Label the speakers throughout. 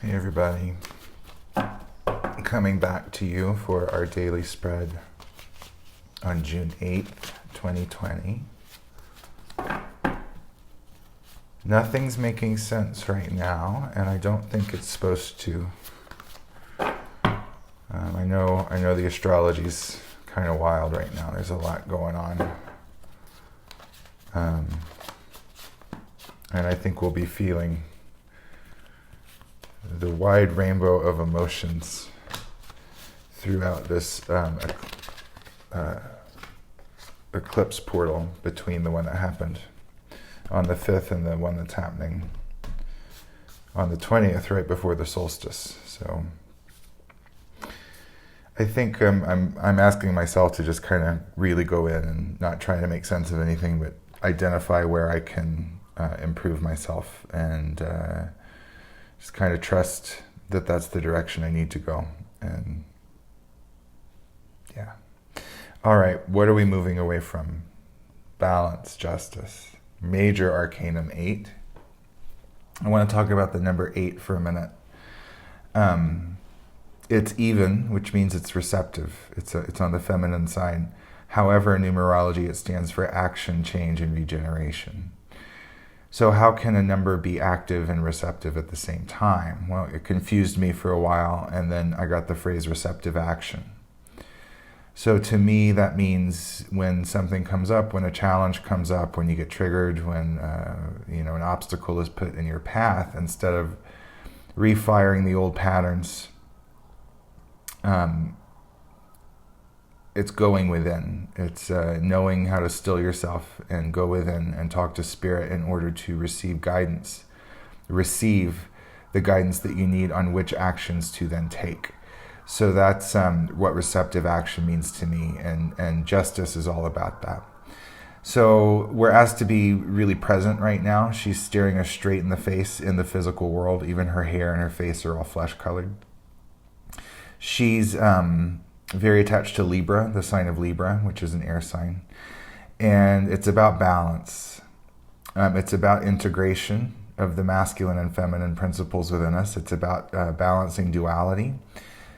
Speaker 1: Hey everybody, coming back to you for our daily spread on June 8th, 2020. Nothing's making sense right now, and I don't think it's supposed to. I know the astrology's kind of wild right now. There's a lot going on. And I think we'll be feeling the wide rainbow of emotions throughout this eclipse portal between the one that happened on the 5th and the one that's happening on the 20th, right before the solstice. So I think I'm asking myself to just kind of really go in and not try to make sense of anything, but identify where I can improve myself and just kind of trust that that's the direction I need to go. And yeah. All right, what are we moving away from? Balance, justice. Major Arcanum 8. I want to talk about the number 8 for a minute. It's even, which means it's receptive. It's on the feminine side. However, in numerology, it stands for action, change, and regeneration. So how can a number be active and receptive at the same time? Well, it confused me for a while, and then I got the phrase receptive action. So to me, that means when something comes up, when a challenge comes up, when you get triggered, when an obstacle is put in your path, instead of refiring the old patterns, it's going within. It's knowing how to still yourself and go within and talk to spirit in order to receive guidance. Receive the guidance that you need on which actions to then take. So that's what receptive action means to me, and justice is all about that. So we're asked to be really present right now. She's staring us straight in the face in the physical world. Even her hair and her face are all flesh colored. She's very attached to Libra, the sign of Libra, which is an air sign. And it's about balance. It's about integration of the masculine and feminine principles within us. It's about balancing duality.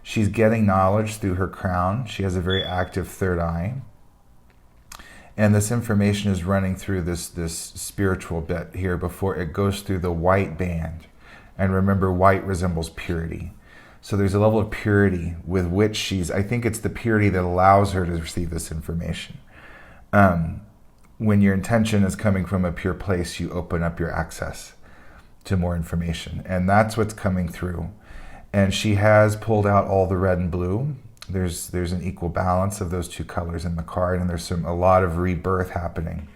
Speaker 1: She's getting knowledge through her crown. She has a very active third eye. And this information is running through this spiritual bit here before it goes through the white band. And remember, white resembles purity. So there's a level of purity with which I think it's the purity that allows her to receive this information. When your intention is coming from a pure place, you open up your access to more information. And that's what's coming through. And she has pulled out all the red and blue. There's an equal balance of those two colors in the card, and there's a lot of rebirth happening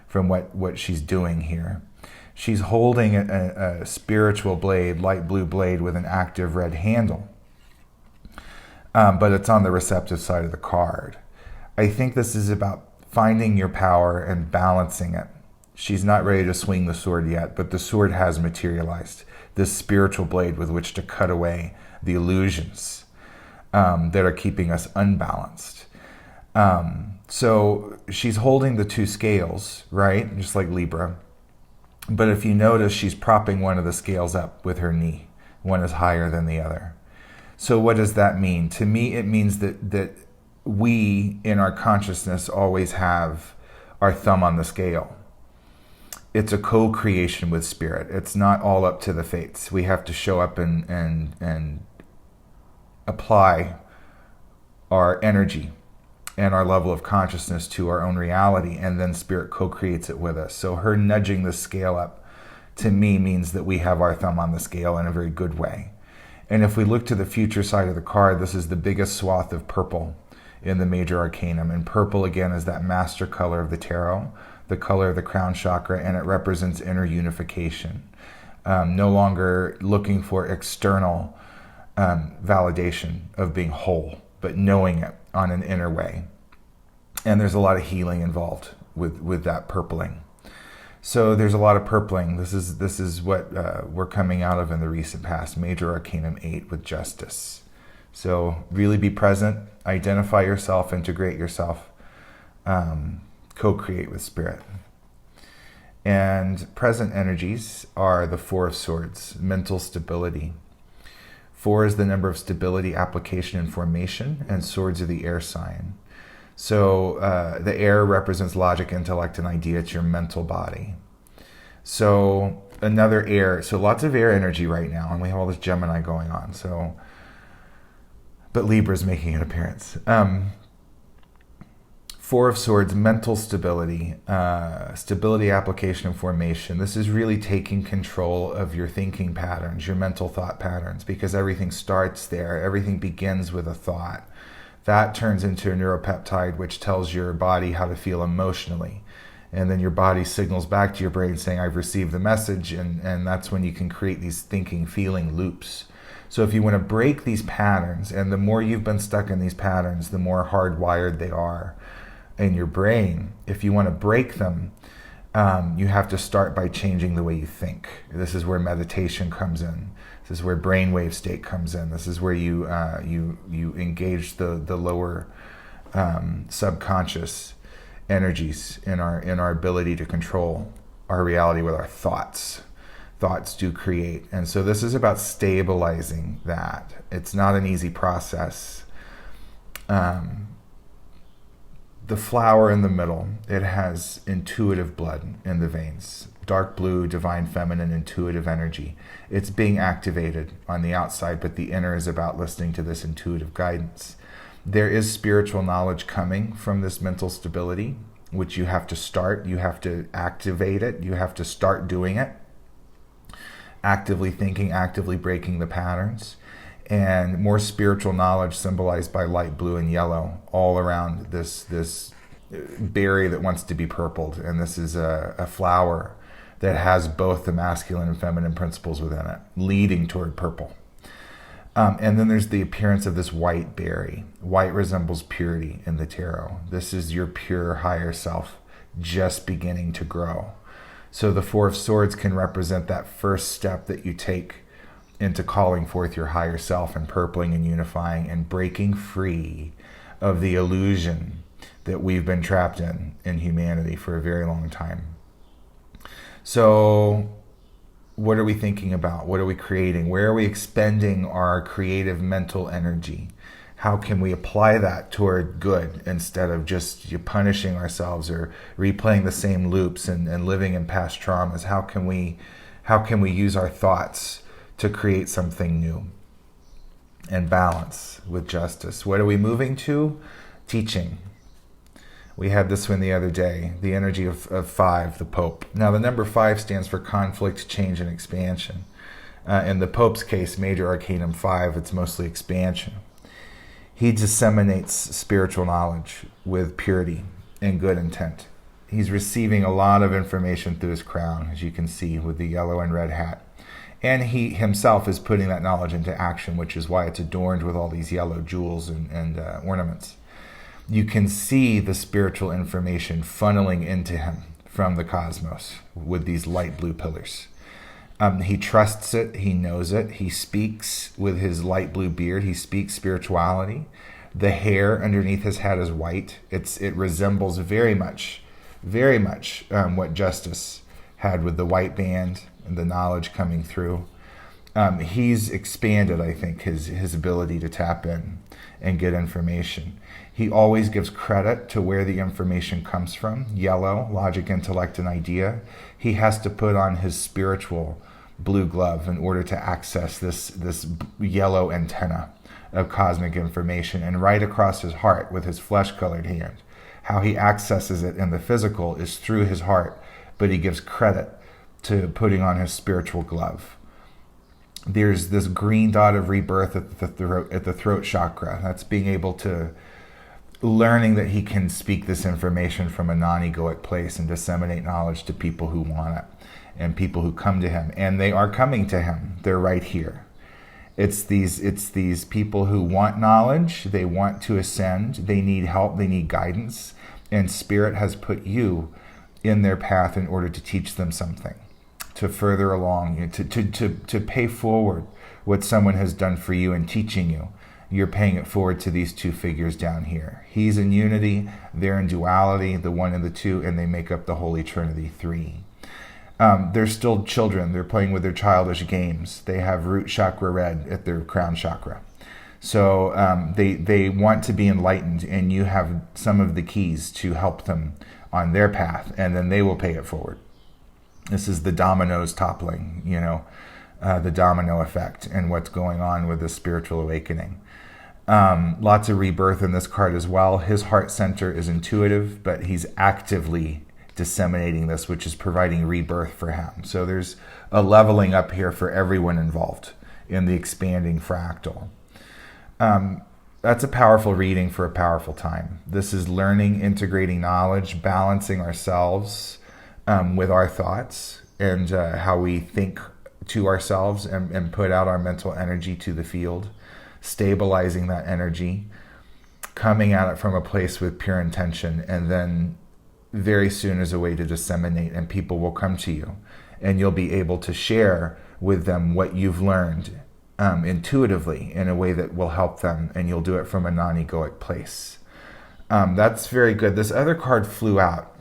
Speaker 1: from what she's doing here. She's holding a spiritual blade, light blue blade with an active red handle. But it's on the receptive side of the card. I think this is about finding your power and balancing it. She's not ready to swing the sword yet, but the sword has materialized. This spiritual blade with which to cut away the illusions that are keeping us unbalanced. So she's holding the two scales, right? Just like Libra. But if you notice, she's propping one of the scales up with her knee. One is higher than the other. So what does that mean? To me, it means that we, in our consciousness, always have our thumb on the scale. It's a co-creation with spirit. It's not all up to the fates. We have to show up and apply our energy and our level of consciousness to our own reality, and then spirit co-creates it with us. So her nudging the scale up, to me, means that we have our thumb on the scale in a very good way. And if we look to the future side of the card, this is the biggest swath of purple in the major arcanum. And purple, again, is that master color of the tarot, the color of the crown chakra, and it represents inner unification. No longer looking for external validation of being whole, but knowing it on an inner way. And there's a lot of healing involved with that purpling. So there's a lot of purpling. This is what we're coming out of in the recent past. Major Arcanum 8 with justice. So really be present, identify yourself, integrate yourself, co-create with spirit. And present energies are the Four of Swords, mental stability. 4 is the number of stability, application, and formation, and swords are the air sign. So the air represents logic, intellect, and idea. It's your mental body. So another air, so lots of air energy right now, and we have all this Gemini going on. So, but Libra's making an appearance. 4 of Swords, mental stability, stability, application, and formation. This is really taking control of your thinking patterns, your mental thought patterns, because everything starts there. Everything begins with a thought. That turns into a neuropeptide, which tells your body how to feel emotionally. And then your body signals back to your brain saying, I've received the message, and that's when you can create these thinking, feeling loops. So if you want to break these patterns, and the more you've been stuck in these patterns, the more hardwired they are in your brain. If you want to break them, you have to start by changing the way you think. This is where meditation comes in. This is where brainwave state comes in. This is where you engage the lower subconscious energies in our ability to control our reality with our thoughts. Thoughts do create. And so this is about stabilizing that. It's not an easy process. The flower in the middle, it has intuitive blood in the veins. Dark blue, divine feminine, intuitive energy. It's being activated on the outside, but the inner is about listening to this intuitive guidance. There is spiritual knowledge coming from this mental stability, which you have to start. You have to activate it. You have to start doing it. Actively thinking, actively breaking the patterns. And more spiritual knowledge symbolized by light blue and yellow all around this berry that wants to be purpled. And this is a flower that has both the masculine and feminine principles within it, leading toward purple. And then there's the appearance of this white berry. White resembles purity in the tarot. This is your pure higher self just beginning to grow. So the 4 of Swords can represent that first step that you take into calling forth your higher self and purpling and unifying and breaking free of the illusion that we've been trapped in humanity for a very long time. So what are we thinking about? What are we creating? Where are we expending our creative mental energy? How can we apply that toward good instead of just punishing ourselves or replaying the same loops and living in past traumas? How can we use our thoughts to create something new and balance with justice? What are we moving to? Teaching. We had this one the other day, the energy of 5, the Pope. Now the number 5 stands for conflict, change, and expansion. In the Pope's case, Major Arcanum 5, it's mostly expansion. He disseminates spiritual knowledge with purity and good intent. He's receiving a lot of information through his crown, as you can see with the yellow and red hat. And he himself is putting that knowledge into action, which is why it's adorned with all these yellow jewels and ornaments. You can see the spiritual information funneling into him from the cosmos with these light blue pillars. He trusts it. He knows it. He speaks with his light blue beard. He speaks spirituality. The hair underneath his hat is white. It resembles very much what Justice had with the white band and the knowledge coming through. He's expanded, I think, his ability to tap in and get information. He always gives credit to where the information comes from. Yellow, logic, intellect, and idea. He has to put on his spiritual blue glove in order to access this yellow antenna of cosmic information. And right across his heart with his flesh-colored hand, how he accesses it in the physical is through his heart, but he gives credit to putting on his spiritual glove. There's this green dot of rebirth at the throat chakra. That's being able to, learning that he can speak this information from a non-egoic place and disseminate knowledge to people who want it and people who come to him. And they are coming to him. They're right here. It's these people who want knowledge. They want to ascend. They need help. They need guidance. And Spirit has put you in their path in order to teach them something, to further along, to pay forward what someone has done for you in teaching you. You're paying it forward to these 2 figures down here. He's in unity, they're in duality, the 1 and the 2, and they make up the Holy Trinity 3. They're still children. They're playing with their childish games. They have root chakra red at their crown chakra. So they want to be enlightened, and you have some of the keys to help them on their path, and then they will pay it forward. This is the dominoes toppling, the domino effect and what's going on with the spiritual awakening. Lots of rebirth in this card as well. His heart center is intuitive, but he's actively disseminating this, which is providing rebirth for him. So there's a leveling up here for everyone involved in the expanding fractal. That's a powerful reading for a powerful time. This is learning, integrating knowledge, balancing ourselves with our thoughts and how we think to ourselves and put out our mental energy to the field, stabilizing that energy, coming at it from a place with pure intention, and then very soon is a way to disseminate, and people will come to you and you'll be able to share with them what you've learned intuitively in a way that will help them, and you'll do it from a non-egoic place. That's very good. This other card flew out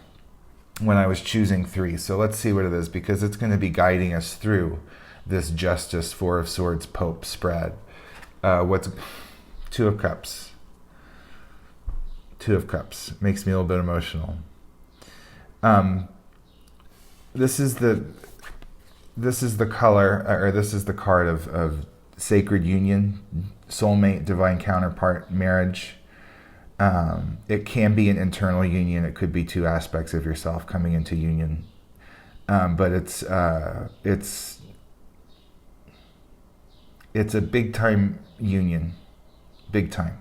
Speaker 1: when I was choosing 3, so let's see what it is, because it's going to be guiding us through this Justice, 4 of Swords, Pope spread. What's 2 of Cups? 2 of Cups makes me a little bit emotional. This is the color, or this is the card of sacred union, soulmate, divine counterpart, marriage. It can be an internal union. It could be 2 aspects of yourself coming into union, but it's a big time union, big time.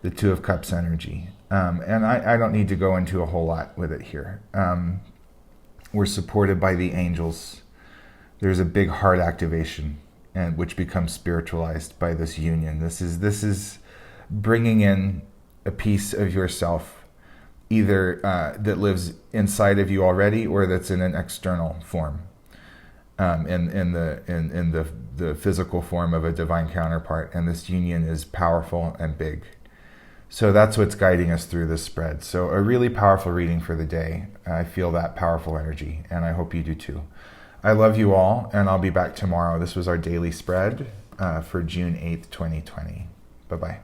Speaker 1: The 2 of Cups energy. And I don't need to go into a whole lot with it here. We're supported by the angels. There's a big heart activation, and which becomes spiritualized by this union. This is bringing in a piece of yourself, either that lives inside of you already, or that's in an external form, in the physical form of a divine counterpart. And this union is powerful and big. So that's what's guiding us through this spread. So a really powerful reading for the day. I feel that powerful energy, and I hope you do too. I love you all, and I'll be back tomorrow. This was our daily spread for June 8th, 2020. Bye-bye.